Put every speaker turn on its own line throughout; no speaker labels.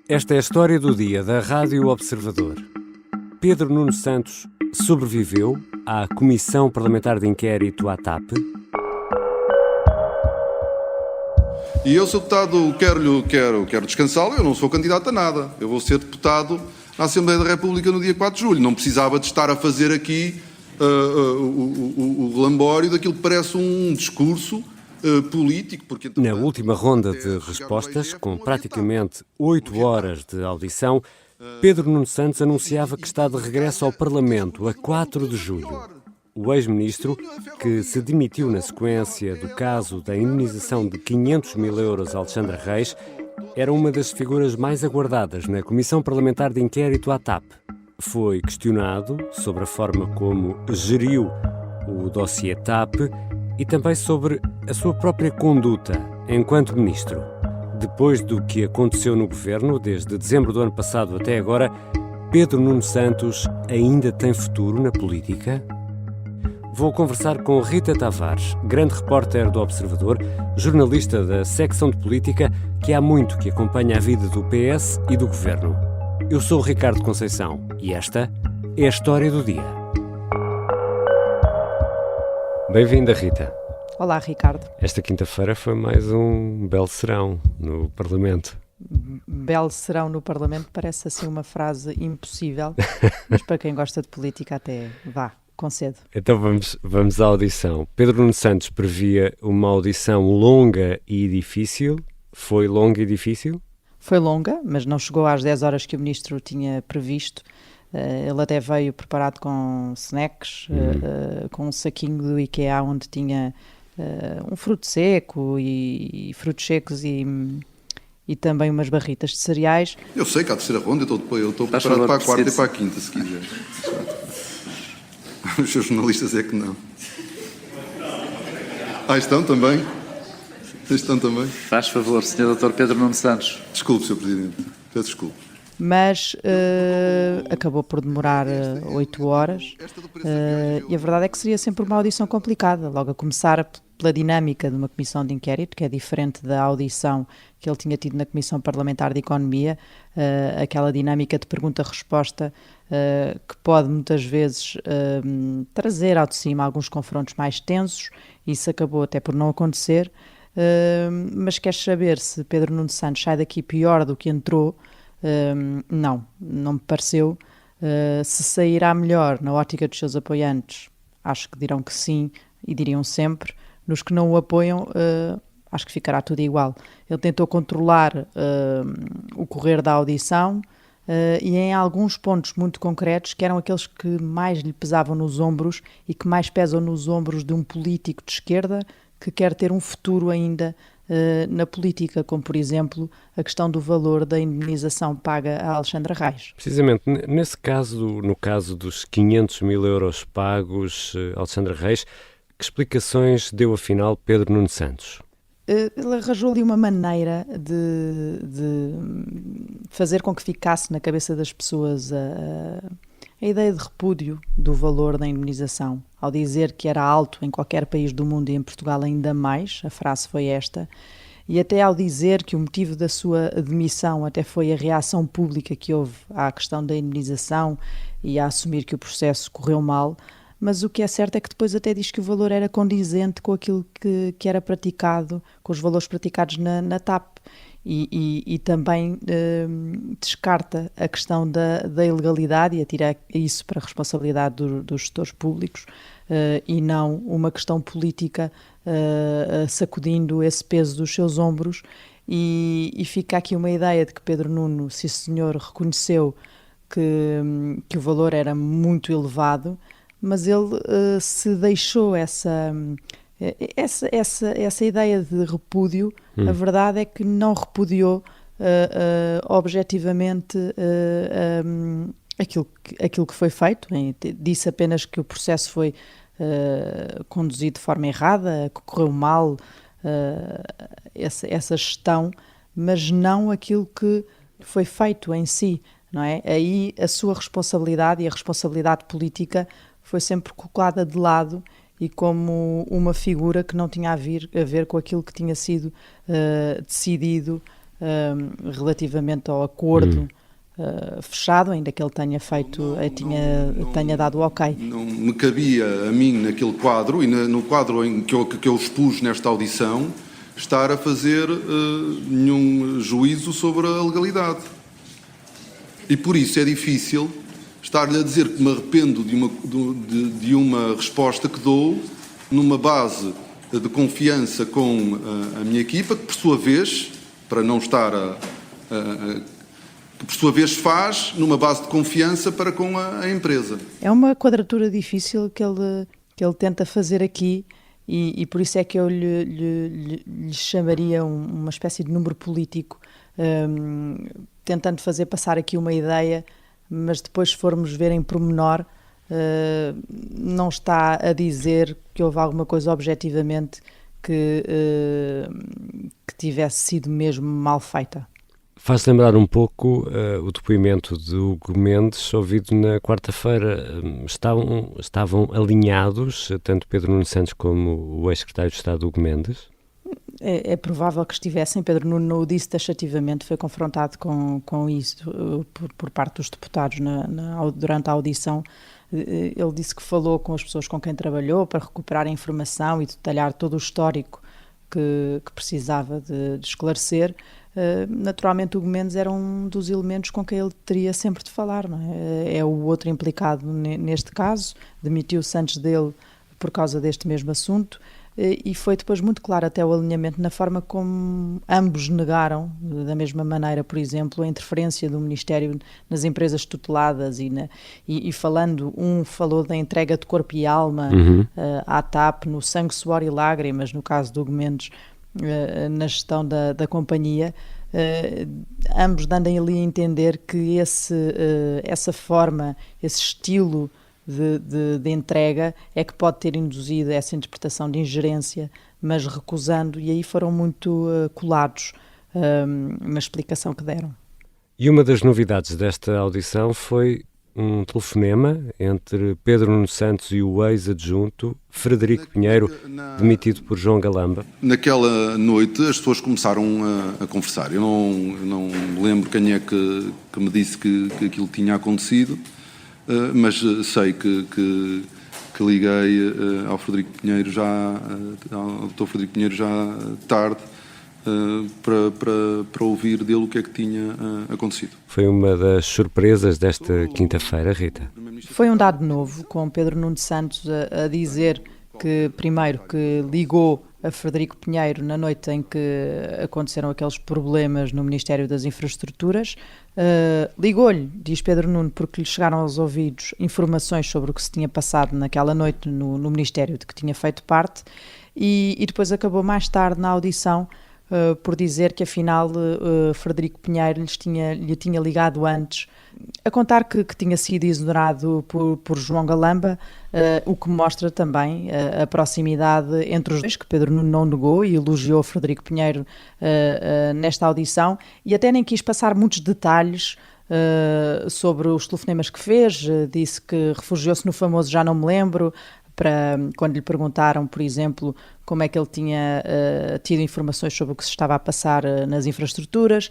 Esta é a história do dia da Rádio Observador. Pedro Nuno Santos sobreviveu à Comissão Parlamentar de Inquérito à TAP.
E eu, Sr. Deputado, quero descansá-lo. Eu não sou candidato a nada. Eu vou ser deputado na Assembleia da República no dia 4 de julho. Não precisava de estar a fazer aqui o lambório daquilo que parece um discurso político. Porque,
na última ronda de respostas, com praticamente 8 horas de audição, Pedro Nuno Santos anunciava que está de regresso ao Parlamento a 4 de julho. O ex-ministro, que se demitiu na sequência do caso da indemnização de 500 mil euros a Alexandra Reis, era uma das figuras mais aguardadas na Comissão Parlamentar de Inquérito à TAP. Foi questionado sobre a forma como geriu o dossiê TAP e também sobre a sua própria conduta enquanto ministro. Depois do que aconteceu no governo, desde dezembro do ano passado até agora, Pedro Nuno Santos ainda tem futuro na política? Vou conversar com Rita Tavares, grande repórter do Observador, jornalista da secção de política que há muito que acompanha a vida do PS e do governo. Eu sou o Ricardo Conceição e esta é a história do dia. Bem-vinda, Rita.
Olá, Ricardo.
Esta quinta-feira foi mais um belo serão no Parlamento.
Belo serão no Parlamento parece assim uma frase impossível, mas para quem gosta de política até vá. Concedo.
Então vamos à audição. Pedro Nuno Santos previa uma audição longa e difícil. Foi longa e difícil?
Foi longa, mas não chegou às 10 horas que o ministro tinha previsto. Ele até veio preparado com snacks, com um saquinho do IKEA onde tinha um fruto seco e frutos secos e também umas barritas de cereais.
Eu sei que à terceira ronda eu estou preparado para a quarta e para a quinta, se quiser. Os seus jornalistas é que não. Estão também? Estão também?
Faz favor, Sr. Dr. Pedro Nuno Santos.
Desculpe, Sr. Presidente. Peço desculpa.
Mas acabou por demorar 8 horas e a verdade é que seria sempre uma audição complicada, logo a começar pela dinâmica de uma comissão de inquérito, que é diferente da audição que ele tinha tido na Comissão Parlamentar de Economia, aquela dinâmica de pergunta-resposta que pode muitas vezes trazer ao de cima alguns confrontos mais tensos. Isso acabou até por não acontecer, mas queres saber se Pedro Nuno Santos sai daqui pior do que entrou? Não me pareceu. Se sairá melhor na ótica dos seus apoiantes, acho que dirão que sim e diriam sempre. Nos que não o apoiam, acho que ficará tudo igual. Ele tentou controlar o correr da audição e em alguns pontos muito concretos, que eram aqueles que mais lhe pesavam nos ombros e que mais pesam nos ombros de um político de esquerda que quer ter um futuro ainda na política, como por exemplo a questão do valor da indemnização paga a Alexandra Reis.
Precisamente, nesse caso, no caso dos 500 mil euros pagos a Alexandra Reis, que explicações deu afinal Pedro Nuno Santos?
Ele arranjou ali uma maneira de fazer com que ficasse na cabeça das pessoas a ideia de repúdio do valor da indemnização. Ao dizer que era alto em qualquer país do mundo e em Portugal ainda mais, a frase foi esta, e até ao dizer que o motivo da sua demissão até foi a reação pública que houve à questão da indemnização e a assumir que o processo correu mal. Mas o que é certo é que depois até diz que o valor era condizente com aquilo que era praticado, com os valores praticados na TAP. E também descarta a questão da ilegalidade e atira isso para a responsabilidade dos gestores públicos e não uma questão política sacudindo esse peso dos seus ombros. E fica aqui uma ideia de que Pedro Nuno, sim senhor, reconheceu que o valor era muito elevado, mas ele se deixou essa ideia de repúdio. A verdade é que não repudiou objetivamente aquilo que foi feito. Disse apenas que o processo foi conduzido de forma errada, que correu mal essa gestão, mas não aquilo que foi feito em si, não é? Aí a sua responsabilidade e a responsabilidade política foi sempre colocada de lado e como uma figura que não tinha a ver com aquilo que tinha sido decidido relativamente ao acordo fechado, ainda que ele tenha tenha dado o ok.
Não me cabia a mim naquele quadro e no quadro em que eu expus nesta audição estar a fazer nenhum juízo sobre a legalidade. E por isso é difícil estar-lhe a dizer que me arrependo de uma resposta que dou numa base de confiança com a minha equipa, que por sua vez, para não estar que por sua vez faz numa base de confiança para com a empresa.
É uma quadratura difícil que ele tenta fazer aqui e por isso é que eu lhe chamaria uma espécie de número político, tentando fazer passar aqui uma ideia, mas depois se formos ver em pormenor, não está a dizer que houve alguma coisa objetivamente que tivesse sido mesmo mal feita.
Faz lembrar um pouco o depoimento de Hugo Mendes, ouvido na quarta-feira. Estavam alinhados, tanto Pedro Nuno Santos como o ex-secretário de Estado Hugo Mendes?
É provável que estivessem. Pedro Nuno não o disse taxativamente, foi confrontado com isso por parte dos deputados durante a audição. Ele disse que falou com as pessoas com quem trabalhou para recuperar a informação e detalhar todo o histórico que precisava de esclarecer. Naturalmente o Hugo Mendes era um dos elementos com quem ele teria sempre de falar, não é? É o outro implicado neste caso, demitiu-se antes dele por causa deste mesmo assunto, e foi depois muito claro até o alinhamento na forma como ambos negaram, da mesma maneira, por exemplo, a interferência do Ministério nas empresas tuteladas e falando, um falou da entrega de corpo e alma à TAP, no sangue, suor e lágrimas, no caso do Hugo Mendes, na gestão da companhia, ambos dando ali a entender que essa forma, esse estilo de entrega é que pode ter induzido essa interpretação de ingerência, mas recusando, e aí foram muito colados na explicação que deram.
E uma das novidades desta audição foi um telefonema entre Pedro Nuno Santos e o ex-adjunto Frederico Pinheiro, demitido por João Galamba.
Naquela noite as pessoas começaram a conversar. Eu não me lembro quem é que me disse que aquilo tinha acontecido, mas sei que liguei ao Frederico Pinheiro ao Dr. Frederico Pinheiro já tarde, para ouvir dele o que é que tinha acontecido.
Foi uma das surpresas desta quinta-feira, Rita?
Foi um dado novo, com Pedro Nuno Santos a dizer que, primeiro, que ligou a Frederico Pinheiro na noite em que aconteceram aqueles problemas no Ministério das Infraestruturas. Ligou-lhe, diz Pedro Nuno, porque lhe chegaram aos ouvidos informações sobre o que se tinha passado naquela noite no Ministério de que tinha feito parte, e depois acabou mais tarde na audição por dizer que afinal Frederico Pinheiro lhe tinha ligado antes, a contar que tinha sido exonerado por João Galamba, o que mostra também a proximidade entre os dois, que Pedro Nuno não negou e elogiou Frederico Pinheiro nesta audição, e até nem quis passar muitos detalhes sobre os telefonemas que fez. Disse que refugiou-se no famoso "já não me lembro", quando lhe perguntaram, por exemplo, como é que ele tinha tido informações sobre o que se estava a passar nas infraestruturas.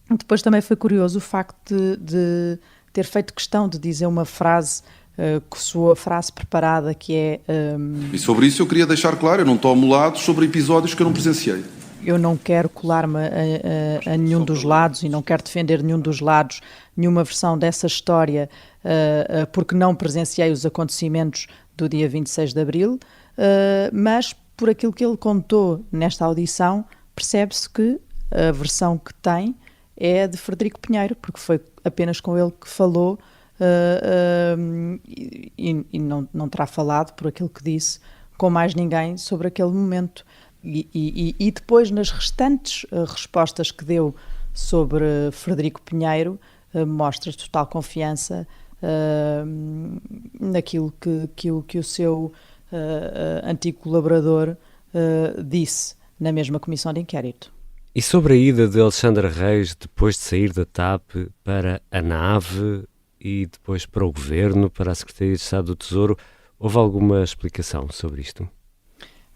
Depois também foi curioso o facto de ter feito questão de dizer uma frase, que soou a frase preparada, que é...
E sobre isso eu queria deixar claro, eu não tomo lados sobre episódios que eu não presenciei.
Eu não quero colar-me a nenhum dos lados e não quero defender nenhum dos lados, nenhuma versão dessa história, porque não presenciei os acontecimentos do dia 26 de abril, mas por aquilo que ele contou nesta audição, percebe-se que a versão que tem é a de Frederico Pinheiro, porque foi apenas com ele que falou, e não terá falado, por aquilo que disse, com mais ninguém sobre aquele momento. E depois, nas restantes respostas que deu sobre Frederico Pinheiro, mostra total confiança naquilo que o seu antigo colaborador disse na mesma comissão de inquérito.
E sobre a ida de Alexandre Reis, depois de sair da TAP para a NAV e depois para o Governo, para a Secretaria de Estado do Tesouro, houve alguma explicação sobre isto?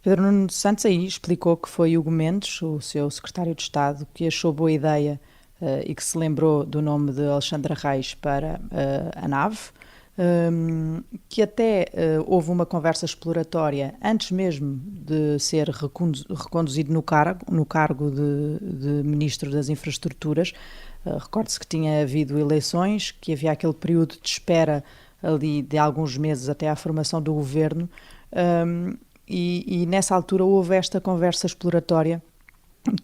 Pedro Nuno Santos aí explicou que foi Hugo Mendes, o seu secretário de Estado, que achou boa ideia e que se lembrou do nome de Alexandra Reis para a nave, que até houve uma conversa exploratória antes mesmo de ser reconduzido no cargo de Ministro das Infraestruturas. Recorde-se que tinha havido eleições, que havia aquele período de espera ali de alguns meses até à formação do governo, e nessa altura houve esta conversa exploratória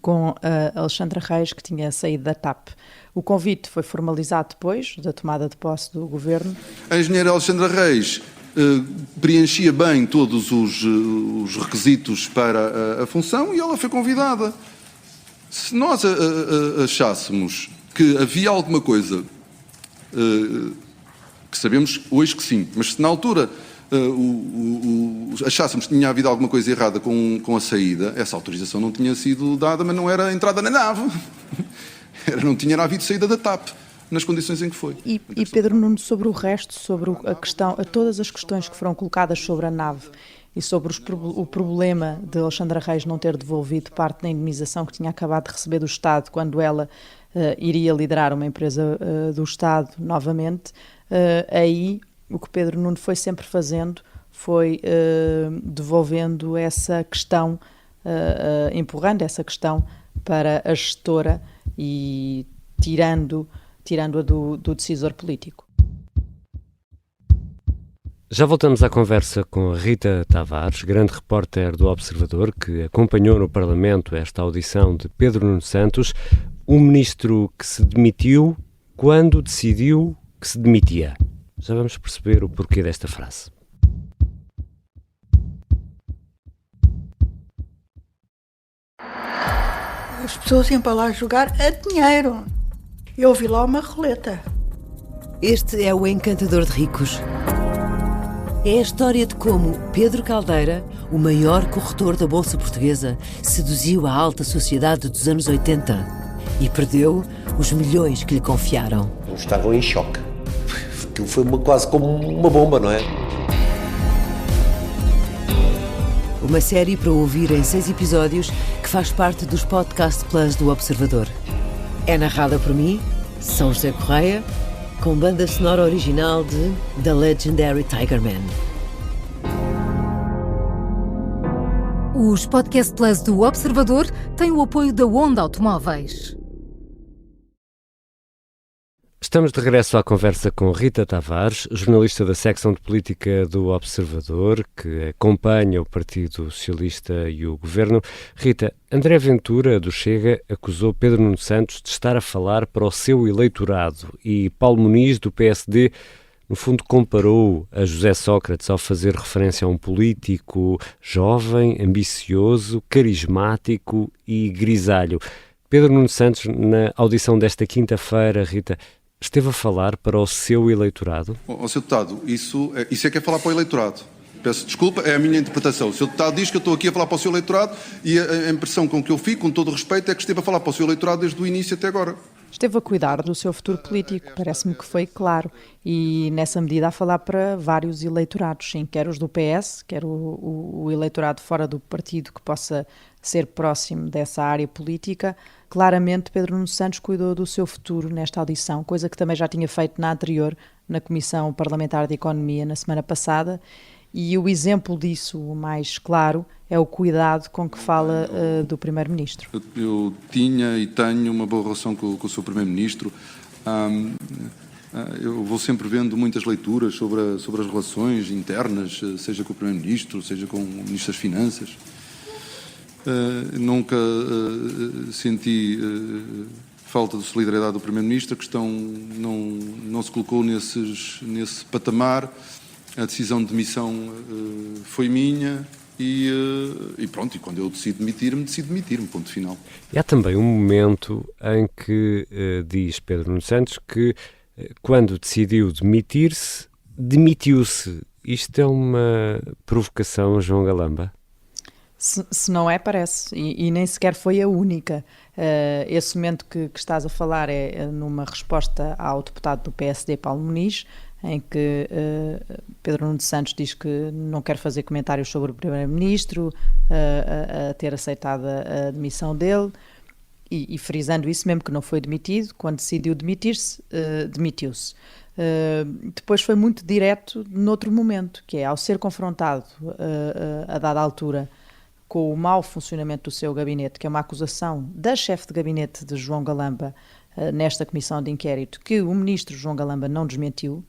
com a Alexandra Reis, que tinha saído da TAP. O convite foi formalizado depois da tomada de posse do governo.
A engenheira Alexandra Reis preenchia bem todos os requisitos para a função e ela foi convidada. Se nós achássemos que havia alguma coisa, que sabemos hoje que sim, mas se na altura achássemos que tinha havido alguma coisa errada com a saída, essa autorização não tinha sido dada, mas não era a entrada na nave. Não tinha havido saída da TAP nas condições em que foi.
E Pedro Nuno, sobre o resto, sobre todas as questões que foram colocadas sobre a nave e sobre o problema de Alexandra Reis não ter devolvido parte da indemnização que tinha acabado de receber do Estado quando ela iria liderar uma empresa do Estado novamente, aí o que Pedro Nuno foi sempre fazendo foi devolvendo essa questão, empurrando essa questão para a gestora e tirando-a do decisor político.
Já voltamos à conversa com a Rita Tavares, grande repórter do Observador, que acompanhou no Parlamento esta audição de Pedro Nuno Santos, um ministro que se demitiu quando decidiu que se demitia. Já vamos perceber o porquê desta frase.
As pessoas iam para lá jogar a dinheiro. Eu vi lá uma roleta.
Este é o Encantador de Ricos. É a história de como Pedro Caldeira, o maior corretor da Bolsa Portuguesa, seduziu a alta sociedade dos anos 80 e perdeu os milhões que lhe confiaram.
Estavam em choque. Aquilo foi quase como uma bomba, não é?
Uma série para ouvir em 6 episódios que faz parte dos Podcast Plus do Observador. É narrada por mim, São José Correia, com banda sonora original de The Legendary Tigerman.
Os Podcast Plus do Observador têm o apoio da Onda Automóveis.
Estamos de regresso à conversa com Rita Tavares, jornalista da secção de política do Observador, que acompanha o Partido Socialista e o Governo. Rita, André Ventura, do Chega, acusou Pedro Nuno Santos de estar a falar para o seu eleitorado e Paulo Muniz, do PSD, no fundo comparou a José Sócrates ao fazer referência a um político jovem, ambicioso, carismático e grisalho. Pedro Nuno Santos, na audição desta quinta-feira, Rita, esteve a falar para o seu eleitorado?
Sr. Deputado, isso é que é falar para o eleitorado. Peço desculpa, é a minha interpretação. O Sr. Deputado diz que eu estou aqui a falar para o seu eleitorado e a impressão com que eu fico, com todo o respeito, é que esteve a falar para o seu eleitorado desde o início até agora.
Esteve a cuidar do seu futuro político, parece-me que foi claro, e nessa medida a falar para vários eleitorados, sim, quer os do PS, quer o eleitorado fora do partido que possa ser próximo dessa área política. Claramente Pedro Nuno Santos cuidou do seu futuro nesta audição, coisa que também já tinha feito na anterior, na Comissão Parlamentar de Economia, na semana passada, e o exemplo disso, o mais claro, é o cuidado com que fala do Primeiro-Ministro.
Eu tinha e tenho uma boa relação com o Sr. Primeiro-Ministro. Eu vou sempre vendo muitas leituras sobre as relações internas, seja com o Primeiro-Ministro, seja com o Ministro das Finanças. Nunca senti falta de solidariedade do Primeiro-Ministro. A questão não se colocou nesse patamar. A decisão de demissão foi minha e pronto, e quando eu decido demitir-me, ponto final.
E há também um momento em que diz Pedro Nuno Santos que quando decidiu demitir-se, demitiu-se. Isto é uma provocação, João Galamba?
Se não é, parece, e nem sequer foi a única. Esse momento que estás a falar é numa resposta ao deputado do PSD, Paulo Muniz, em que Pedro Nuno Santos diz que não quer fazer comentários sobre o Primeiro-Ministro, a ter aceitado a demissão dele, e frisando isso, mesmo que não foi demitido, quando decidiu demitir-se, demitiu-se. Depois foi muito direto noutro momento, que é ao ser confrontado a dada altura com o mau funcionamento do seu gabinete, que é uma acusação da chefe de gabinete de João Galamba nesta comissão de inquérito, que o ministro João Galamba não desmentiu.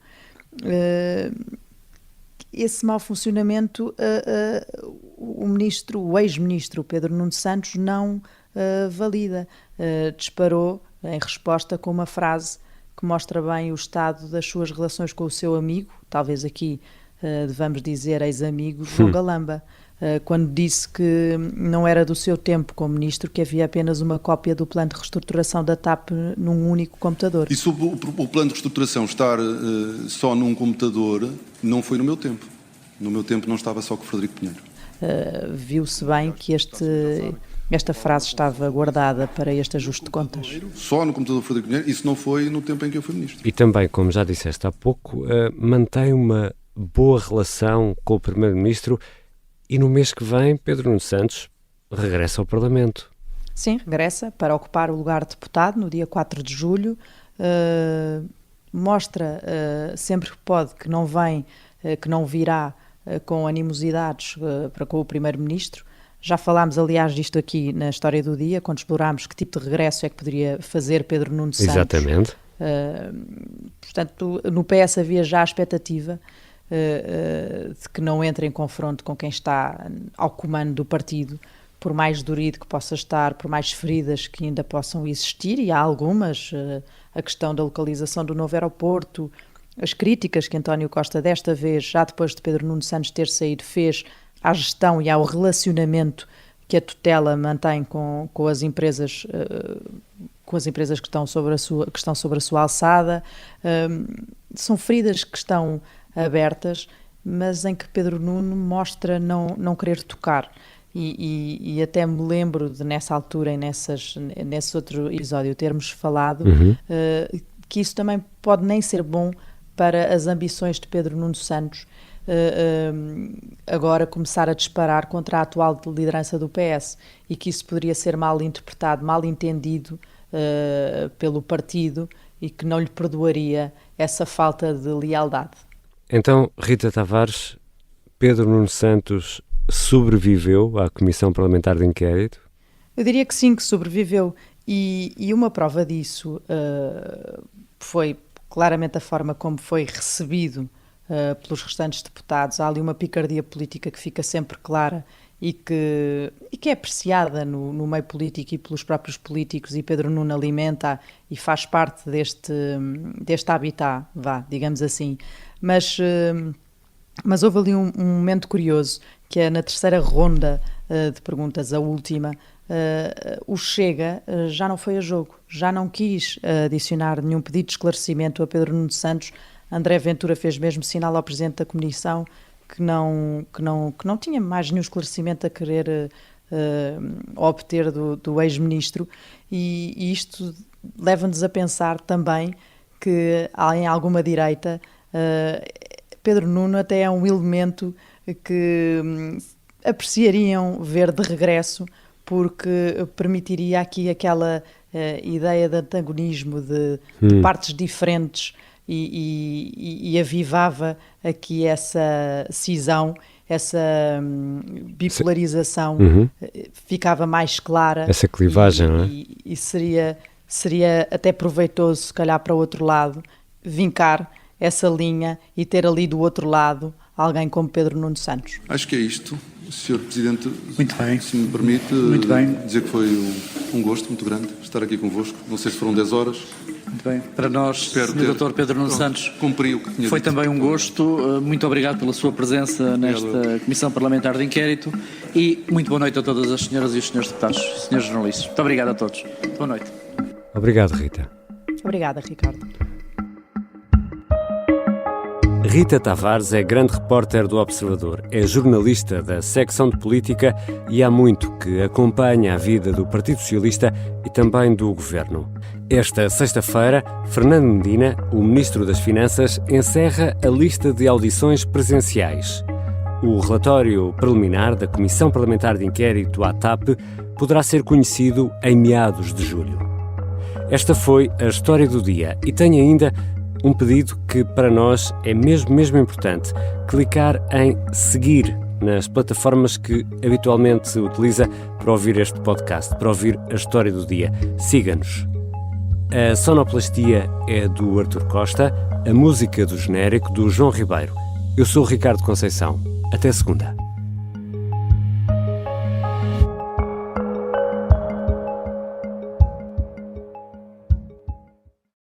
Esse mau funcionamento o ex-ministro Pedro Nuno Santos não valida. Disparou em resposta com uma frase que mostra bem o estado das suas relações com o seu amigo, talvez aqui devamos dizer ex-amigo, João Galamba, quando disse que não era do seu tempo como ministro, que havia apenas uma cópia do plano de reestruturação da TAP num único computador.
E sobre o plano de reestruturação estar só num computador, não foi no meu tempo. No meu tempo não estava só com o Frederico Pinheiro.
Viu-se bem que esta frase estava guardada para este ajuste de contas.
Só no computador do Frederico Pinheiro, isso não foi no tempo em que eu fui ministro.
E também, como já disseste há pouco, mantém uma boa relação com o Primeiro-Ministro e no mês que vem Pedro Nuno Santos regressa ao Parlamento.
Sim, regressa para ocupar o lugar de deputado no dia 4 de julho. Mostra sempre que pode que não vem, que não virá com animosidades para com o Primeiro-Ministro. Já falámos, aliás, disto aqui na História do Dia, quando explorámos que tipo de regresso é que poderia fazer Pedro Nuno Santos.
Exatamente.
Portanto, no PS havia já a expectativa de que não entre em confronto com quem está ao comando do partido, por mais dorido que possa estar, por mais feridas que ainda possam existir, e há algumas, a questão da localização do novo aeroporto, as críticas que António Costa desta vez, já depois de Pedro Nuno Santos ter saído, fez à gestão e ao relacionamento que a tutela mantém com as empresas que estão sobre a sua alçada. São feridas que estão abertas, mas em que Pedro Nuno mostra não querer tocar. E até me lembro de, nessa altura, e nesse outro episódio, termos falado que isso também pode nem ser bom para as ambições de Pedro Nuno Santos, agora começar a disparar contra a atual liderança do PS, e que isso poderia ser mal interpretado, mal entendido pelo partido, e que não lhe perdoaria essa falta de lealdade. Então,
Rita Tavares, Pedro Nuno Santos sobreviveu à Comissão Parlamentar de Inquérito?
Eu diria que sim, que sobreviveu, e uma prova disso foi claramente a forma como foi recebido pelos restantes deputados. Há ali uma picardia política que fica sempre clara e que é apreciada no meio político e pelos próprios políticos, e Pedro Nuno alimenta e faz parte deste habitat, digamos assim. Mas houve ali um momento curioso, que é na terceira ronda de perguntas, a última, o Chega já não foi a jogo, já não quis adicionar nenhum pedido de esclarecimento a Pedro Nuno Santos. André Ventura fez mesmo sinal ao Presidente da Comissão que não tinha mais nenhum esclarecimento a querer obter do ex-ministro, e isto leva-nos a pensar também que em alguma direita Pedro Nuno até é um elemento que apreciariam ver de regresso, porque permitiria aqui aquela ideia de antagonismo, de partes diferentes, e avivava aqui essa cisão, essa bipolarização, ficava mais clara.
Essa clivagem, não é?
E seria até proveitoso, se calhar, para o outro lado, vincar essa linha e ter ali do outro lado alguém como Pedro Nuno Santos.
Acho que é isto, Sr. Presidente.
Muito bem.
Se me permite
muito bem.
Dizer que foi um gosto muito grande estar aqui convosco. Não sei se foram 10 horas.
Muito bem. Para nós, Sr. Dr. Pedro Nuno Santos,
cumpri o que tinha
foi
dito.
Também um gosto. Muito obrigado pela sua presença nesta Comissão Parlamentar de Inquérito, e muito boa noite a todas as senhoras e os senhores deputados, senhores jornalistas. Muito obrigado a todos. Boa noite.
Obrigado, Rita.
Obrigada, Ricardo.
Rita Tavares é grande repórter do Observador, é jornalista da secção de política e há muito que acompanha a vida do Partido Socialista e também do governo. Esta sexta-feira, Fernando Medina, o Ministro das Finanças, encerra a lista de audições presenciais. O relatório preliminar da Comissão Parlamentar de Inquérito à TAP poderá ser conhecido em meados de julho. Esta foi a história do dia e tem ainda um pedido que para nós é mesmo importante: clicar em seguir nas plataformas que habitualmente se utiliza para ouvir este podcast, para ouvir a história do dia. Siga-nos. A sonoplastia é do Artur Costa, a música do genérico do João Ribeiro. Eu sou o Ricardo Conceição. Até segunda.